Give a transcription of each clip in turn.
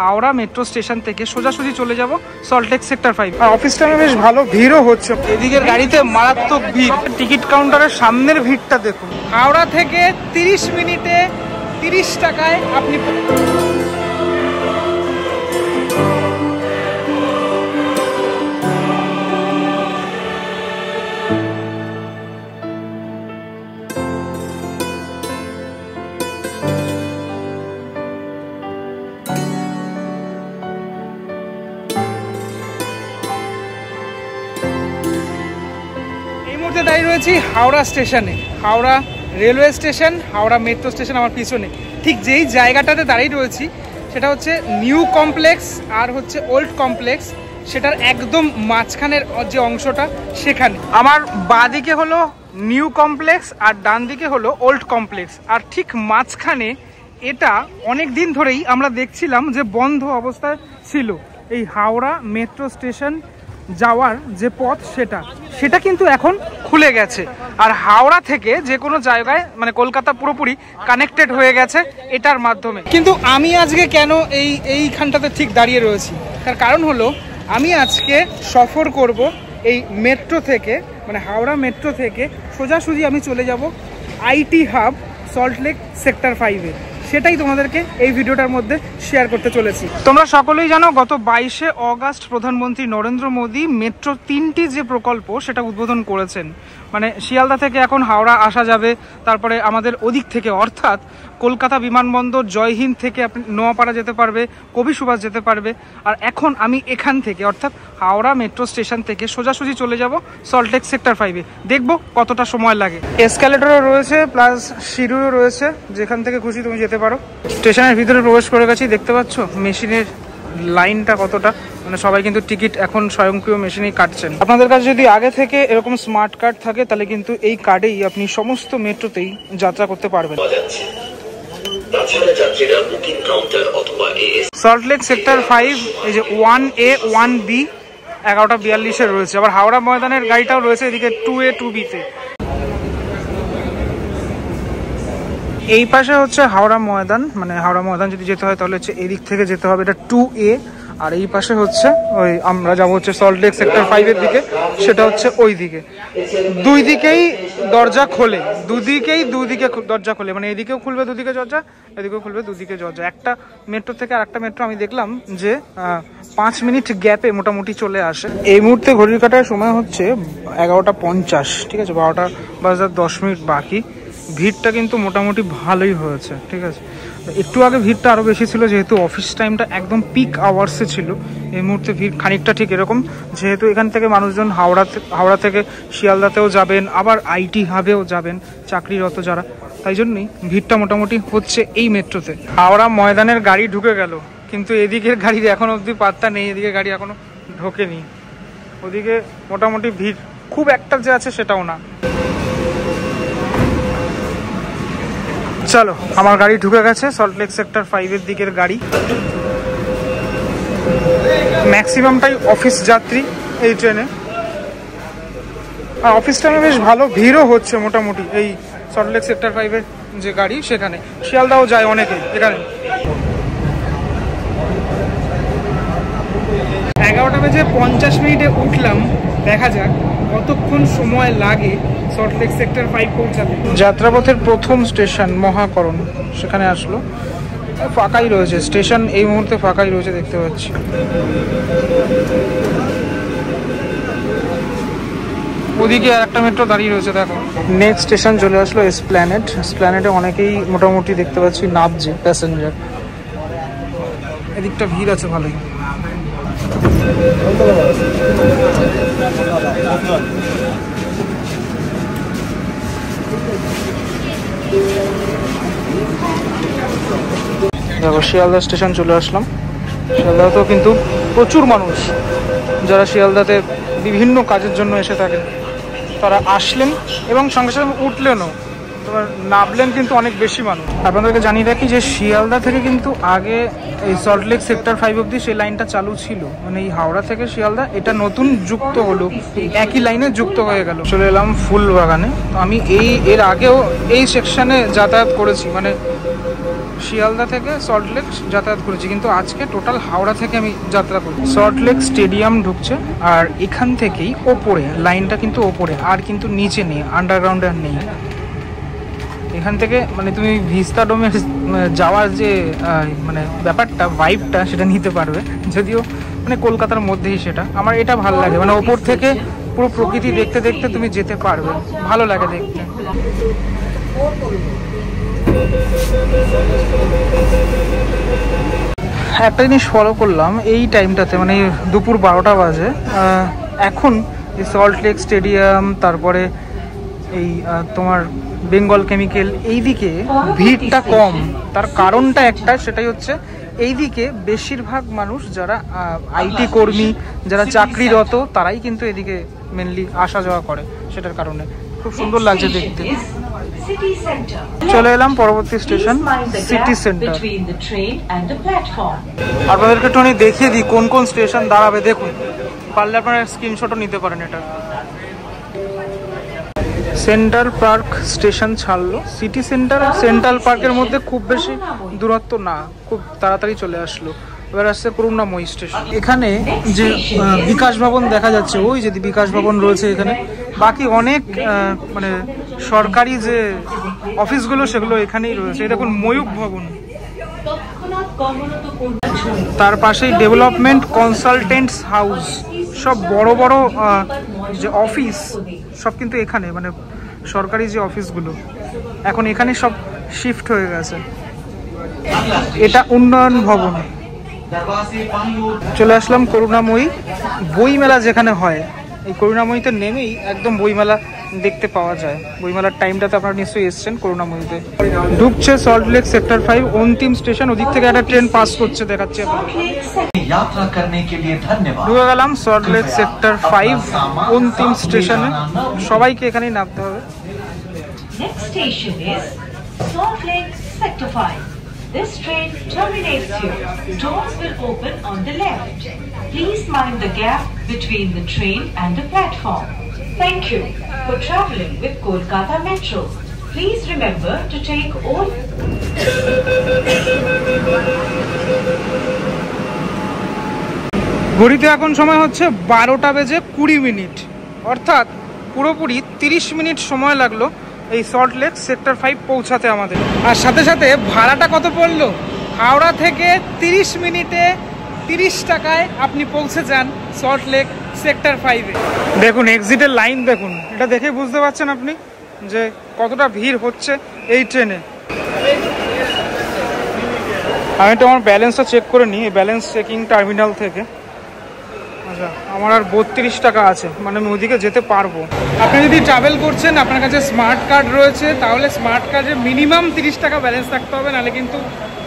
Howrah metro station থেকে সোজাসুজি চলে যাব সল্টলেক সেক্টর 5। আর অফিস টাইমে বেশ ভালো ভিড়ও হচ্ছে, এদিকের গাড়িতে মারাত্মক ভিড়। টিকিট কাউন্টারের সামনের ভিড়টা দেখুন। হাওড়া থেকে 30 মিনিটে 30 টাকায় আপনি দাঁড়িয়ে রয়েছি হাওড়া স্টেশনে। Howrah railway station, Howrah metro station আমার পিছনে। ঠিক যেই জায়গাটাতে দাঁড়িয়ে রয়েছি সেটা হচ্ছে নিউ কমপ্লেক্স আর হচ্ছে ওল্ড কমপ্লেক্স, সেটার একদম মাঝখানের যে অংশটা সেখানে। আমার বাঁ দিকে হলো নিউ কমপ্লেক্স আর ডান দিকে হলো ওল্ড কমপ্লেক্স। আর ঠিক মাঝখানে এটা অনেক দিন ধরেই আমরা দেখছিলাম যে বন্ধ অবস্থায় ছিল। এই হাওড়া মেট্রো স্টেশন যাওয়ার যে পথ সেটা কিন্তু এখন খুলে গেছে। আর হাওড়া থেকে যে কোনো জায়গায় মানে কলকাতা পুরোপুরি কানেক্টেড হয়ে গেছে এটার মাধ্যমে। কিন্তু আমি আজকে কেন এইখানটাতে ঠিক দাঁড়িয়ে রয়েছি, তার কারণ হলো আমি আজকে সফর করব এই মেট্রো থেকে, মানে হাওড়া মেট্রো থেকে সোজাসুজি আমি চলে যাব আইটি হাব সল্টলেক সেক্টর 5-এ। সেটাই তোমাদেরকে এই ভিডিওটার মধ্যে শেয়ার করতে চলেছি। তোমরা সকলেই জানো গত 22শে অগাস্ট প্রধানমন্ত্রী নরেন্দ্র মোদী মেট্রো 3টি যে প্রকল্প সেটা উদ্বোধন করেছেন। মানে শিয়ালদা থেকে এখন হাওড়া আসা যাবে, তারপরে আমাদের ওদিক থেকে অর্থাৎ কলকাতা বিমানবন্দর জয়হিন্দ থেকে আপনি নোয়াপাড়া যেতে পারবে, কবি সুভাষ যেতে পারবে। আর এখন আমি এখান থেকে অর্থাৎ হাওড়া মেট্রো স্টেশন থেকে সোজাসুজি চলে যাব সল্টলেক সেক্টর 5-এ। দেখবো কতটা সময় লাগে। এসকালেটরও রয়েছে প্লাস সিঁড়িও রয়েছে, যেখান থেকে খুশি তুমি যেতে পারো। স্টেশনের ভিতরে প্রবেশ করে গেছি, দেখতে পাচ্ছ মেশিনের লাইনটা কতটা, মানে সবাই কিন্তু টিকিট এখন স্বয়ংক্রিয় মেশিনেই কাটছেন। আপনাদের কাছে যদি আগে থেকে এরকম স্মার্ট কার্ড থাকে তাহলে কিন্তু এই কার্ডেই আপনি সমস্ত মেট্রোতেই যাত্রা করতে পারবেন। সল্টলেক সেক্টর 5 এই যে 1A 1B 11:42 রয়েছে। আবার হাওড়া ময়দানের গাড়িটাও রয়েছে এদিকে 2A 2B-তে। এই পাশে হচ্ছে হাওড়া ময়দান, মানে হাওড়া ময়দান যদি যেতে হয় তাহলে হচ্ছে এদিক থেকে যেতে হবে, এটা 2A। আর এই পাশে হচ্ছে ওই আমরা যাবো হচ্ছে সল্টলেক সেক্টর 5-এর দিকে, সেটা হচ্ছে ওই দিকে। দুই দিকেই দরজা খোলে, দুদিকে দরজা খোলে, মানে এদিকেও খুলবে দুদিকে দরজা, এদিকেও খুলবে দুদিকে দরজা। একটা মেট্রো থেকে আর একটা মেট্রো আমি দেখলাম যে 5 মিনিট গ্যাপে মোটামুটি চলে আসে। এই মুহূর্তে ঘড়ির কাটার সময় হচ্ছে 11:50, ঠিক আছে, 12টা বাজার 10 মিনিট বাকি। ভিড়টা কিন্তু মোটামুটি ভালোই হয়েছে, ঠিক আছে। একটু আগে ভিড়টা আরও বেশি ছিল যেহেতু অফিস টাইমটা একদম পিক আওয়ার্সে ছিল। এই মুহূর্তে ভিড় খানিকটা ঠিক এরকম, যেহেতু এখান থেকে মানুষজন হাওড়া থেকে শিয়ালদাতেও যাবেন, আবার আইটি হাবেও যাবেন চাকরিরত যারা, তাই জন্যই ভিড়টা মোটামুটি হচ্ছে এই মেট্রোতে। হাওড়া ময়দানের গাড়ি ঢুকে গেল, কিন্তু এদিকের গাড়ির এখন অবধি পাত্তা নেই, এদিকে গাড়ি এখনো ঢোকেনি। ওদিকে মোটামুটি ভিড় খুব একটা যে আছে সেটাও না। চলো, আমার গাড়ি ঢুকে গেছে সল্টলেক সেক্টর 5-এর দিকের গাড়ি। ম্যাক্সিমামটাই অফিস যাত্রী এই ট্রেনে। আর অফিস টাইমে বেশ ভালো ভিড়ও হচ্ছে মোটামুটি এই সল্টলেক সেক্টর 5-এর যে গাড়ি সেখানে। শিয়ালদাও যায় অনেকে এখানে। 11:50 উঠলাম, দেখা যাক কতক্ষণ সময় লাগে সল্টলেক সেক্টর 5 পৌঁছাতে। যাত্রাপথের প্রথম স্টেশন মহাকরণ, সেখানে আসলো। ফাঁকাই রয়েছে স্টেশন, এই মুহূর্তে ফাঁকাই রয়েছে দেখতে পাচ্ছি। ওদিকে আর একটা মেট্রো দাঁড়িয়ে রয়েছে দেখো। নেক্সট স্টেশন চলে আসলো এসপ্ল্যানেড। এসপ্ল্যানেডে অনেকেই মোটামুটি দেখতে পাচ্ছি নামছে প্যাসেঞ্জার। এদিকটা ভিড় আছে ভালোই। দেখো শিয়ালদা স্টেশন চলে আসলাম। শিয়ালদাতেও কিন্তু প্রচুর মানুষ, যারা শিয়ালদাতে বিভিন্ন কাজের জন্য এসে থাকেন তারা আসলেন এবং সঙ্গে সঙ্গে উঠলেনও, তোমার নামলেন কিন্তু অনেক বেশি মানুষ। আপনাদেরকে জানিয়ে রাখি যে শিয়ালদা থেকে কিন্তু আগে এই সল্টলেক সেক্টর 5 অব্দি সেই লাইনটা চালু ছিল, মানে এই হাওড়া থেকে শিয়ালদা এটা নতুন যুক্ত হলো, একই লাইনে যুক্ত হয়ে গেল। চলে এলাম ফুলবাগানে। আমি এর আগেও এই সেকশনে যাতায়াত করেছি, মানে শিয়ালদা থেকে সল্টলেক যাতায়াত করেছি, কিন্তু আজকে টোটাল হাওড়া থেকে আমি যাত্রা করি। সল্টলেক স্টেডিয়াম ঢুকছে, আর এখান থেকেই ওপরে লাইনটা কিন্তু ওপরে, আর কিন্তু নিচে নেই, আন্ডারগ্রাউন্ডে আর নেই। এখান থেকে মানে তুমি ভিস্তাডোমে যাওয়ার যে মানে ব্যাপারটা, ভাইবটা, সেটা নিতে পারবে। যদিও মানে কলকাতার মধ্যেই সেটা, আমার এটা ভালো লাগে, মানে ওপর থেকে পুরো প্রকৃতি দেখতে দেখতে তুমি যেতে পারবে, ভালো লাগে দেখতে। একটা জিনিস ফলো করলাম এই টাইমটাতে, মানে দুপুর 12টা বাজে, এখন এই সল্টলেক স্টেডিয়াম, তারপরে এই তোমার বেঙ্গল কেমিক্যাল, এইদিকে ভিড়টা কম। তার কারণটা একটা, সেটাই হচ্ছে এইদিকে বেশিরভাগ মানুষ যারা আইটি কর্মী, যারা চাকরিরত, তারাই কিন্তু এদিকে মেনলি আসা যাওয়া করে, সেটার কারণে খুব সুন্দর লাগছে দেখতে। চলে এলাম পরবর্তী স্টেশন সিটি সেন্টার। আপনাদেরকে একটু দেখিয়ে দিই কোন কোন স্টেশন দাঁড়াবে, দেখুন, পারলে আপনারা স্ক্রিনশটও নিতে পারেন। এটা সেন্ট্রাল পার্ক স্টেশন ছাড়লো। সিটি সেন্টার আর সেন্ট্রাল পার্কের মধ্যে খুব বেশি দূরত্ব না, খুব তাড়াতাড়ি চলে আসলো। এবার আসছে করুণাময়ী স্টেশন। এখানে যে বিকাশ ভবন দেখা যাচ্ছে, ওই যে বিকাশ ভবন রয়েছে এখানে, বাকি অনেক মানে সরকারি যে অফিসগুলো সেগুলো এখানেই রয়েছে। এটা কোন ময়ূক ভবন, তার পাশেই ডেভেলপমেন্ট কনসালটেন্টস হাউস, সব বড় বড় যে অফিস সব কিন্তু এখানে, মানে সরকারি যে অফিসগুলো এখন এখানে সব শিফট হয়ে গেছে। এটা উন্নয়ন ভবন। চলে আসলাম করুণাময়ী বইমেলা যেখানে হয়। এই করুণাময়ীতে নেমেই একদম বইমেলা দেখতে পাওয়া যায়। বইমেলার টাইমটাতে আপনারা নিশ্চয়ই এসছেন করুণাময়ীতে। ঢুকছে সল্টলেক সেক্টর 5 অন্তিম স্টেশন, ওদিক থেকে একটা ট্রেন পাস করছে, দেখাচ্ছে। ঢুকে গেলাম সল্টলেক সেক্টর 5 অন্তিম স্টেশনে। সবাইকে এখানেই নামতে হবে। This train terminates here. Doors will open on the left. Please mind the gap between the train and the platform. Thank you for traveling with Kolkata Metro. Please remember to take all. ঘড়িতে এখন সময় হচ্ছে 12:20, অর্থাৎ পুরোপুরি 30 minute সময় লাগলো এই Salt Lake sector 5 পৌঁছাতে আমাদের। আর সাথে সাথে ভাড়াটা কত পড়লো, হাওড়া থেকে 30 মিনিটে 30 টাকায় আপনি পৌঁছে যান সল্টলেক সেক্টর 5-এ। দেখুন এক্সিটের লাইন দেখুন, এটা দেখে বুঝতে পারছেন আপনি যে কতটা ভিড় হচ্ছে এই ট্রেনে। আমি তো আমার ব্যালেন্সটা চেক করে নিই ব্যালেন্স চেকিং টার্মিনাল থেকে। আচ্ছা, আমার আর 32 টাকা আছে, মানে আমি ওদিকে যেতে পারবো। আপনি যদি ট্রাভেল করছেন, আপনার কাছে স্মার্ট কার্ড রয়েছে, তাহলে স্মার্ট কার্ডে মিনিমাম 30 টাকা ব্যালেন্স থাকতে হবে, নাহলে কিন্তু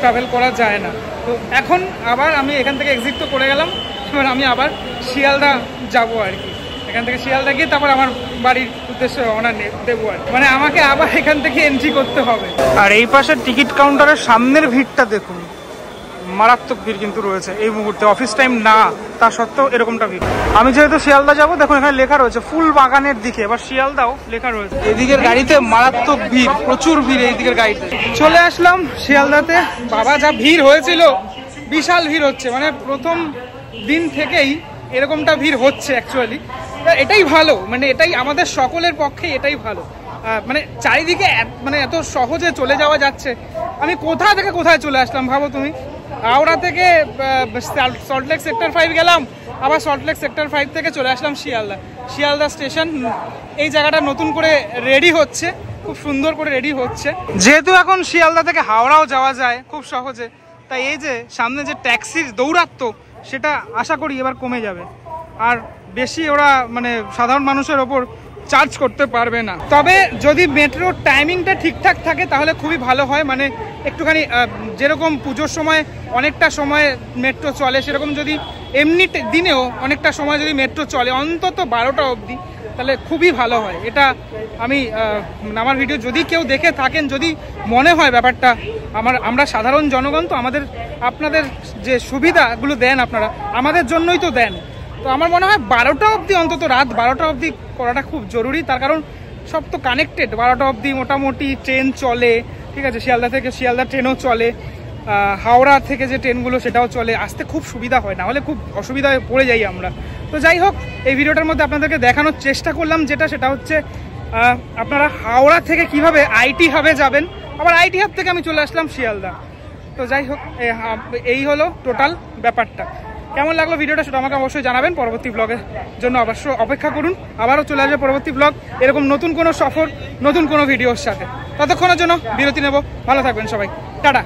ট্রাভেল করা যায় না। তো এখন আবার আমি এখান থেকে এক্সিট তো করে গেলাম, এবার আমি আবার শিয়ালদা যাবো আর কি। এখান থেকে শিয়ালদা গিয়ে তারপর আমার বাড়ির উদ্দেশ্যে রওনা দেবো আর, মানে আমাকে আবার এখান থেকে এন্ট্রি করতে হবে। আর এই পাশের টিকিট কাউন্টারের সামনের ভিড়টা দেখুন, মারাত্মক ভিড় কিন্তু রয়েছে এই মুহূর্তে। অফিস টাইম না, তা সত্ত্বেও এরকমটা ভিড়। আমি যেহেতু শিয়ালদা যাবো, দেখুন এখানে লেখা রয়েছে ফুল বাগানের দিকে, এবার শিয়ালদাও লেখা রয়েছে। এদিকের গাড়িতে মারাত্মক ভিড়, প্রচুর ভিড় এইদিকের গাড়িতে। চলে আসলাম শিয়ালদাতে। বাবা যা ভিড় হয়েছিল, বিশাল ভিড় হচ্ছে, মানে প্রথম দিন থেকেই এরকমটা ভিড় হচ্ছে অ্যাকচুয়ালি। এটাই ভালো, মানে এটাই আমাদের সকলের পক্ষে এটাই ভালো। মানে চারিদিকে মানে এত সহজে চলে যাওয়া যাচ্ছে। আমি কোথা থেকে কোথায় চলে আসলাম ভাবো তুমি। হাওড়া থেকে সল্টলেক সেক্টর 5 গেলাম, আবার সল্টলেক সেক্টর 5 থেকে চলে আসলাম শিয়ালদা। শিয়ালদা স্টেশন এই জায়গাটা নতুন করে রেডি হচ্ছে, খুব সুন্দর করে রেডি হচ্ছে। যেহেতু এখন শিয়ালদা থেকে হাওড়াও যাওয়া যায় খুব সহজে, তাই এই যে সামনে যে ট্যাক্সির দৌরাত্ম, সেটা আশা করি এবার কমে যাবে। আর বেশি ওরা মানে সাধারণ মানুষের ওপর চার্জ করতে পারবে না। তবে যদি মেট্রোর টাইমিংটা ঠিকঠাক থাকে তাহলে খুবই ভালো হয়। মানে একটুখানি যেরকম পুজোর সময় অনেকটা সময় মেট্রো চলে, সেরকম যদি এমনি দিনেও অনেকটা সময় যদি মেট্রো চলে, অন্তত 12টা অবধি, তাহলে খুবই ভালো হয়। এটা আমি আমার ভিডিও যদি কেউ দেখে থাকেন, যদি মনে হয় ব্যাপারটা আমরা সাধারণ জনগণ, তো আপনাদের যে সুবিধাগুলো দেন আপনারা আমাদের জন্যই তো দেন। তো আমার মনে হয় 12টা অবধি, অন্তত রাত 12টা অবধি করাটা খুব জরুরি। তার কারণ সব তো কানেক্টেড, 12টা অবধি মোটামুটি ট্রেন চলে, ঠিক আছে, শিয়ালদা থেকে শিয়ালদা ট্রেনও চলে। হাওড়া থেকে যে ট্রেনগুলো সেটাও চলে, আসতে খুব সুবিধা হয়, না হলে খুব অসুবিধায় পড়ে যাই আমরা। তো যাই হোক, এই ভিডিওটার মধ্যে আপনাদেরকে দেখানোর চেষ্টা করলাম সেটা হচ্ছে আপনারা হাওড়া থেকে কিভাবে আইটি হাবে যাবেন, আবার আইটি হাব থেকে আমি চলে আসলাম শিয়ালদা। তো যাই হোক, এই হলো টোটাল ব্যাপারটা। কেমন লাগলো ভিডিওটা সেটা আমাকে অবশ্যই জানাবেন। পরবর্তী ব্লগের জন্য অবশ্যই অপেক্ষা করুন, আবারও চলে আসবে পরবর্তী ব্লগ এরকম নতুন কোনো সফর, নতুন কোনো ভিডিওর সাথে। ততক্ষণের জন্য বিরতি নেব। ভালো থাকবেন সবাই, টাটা।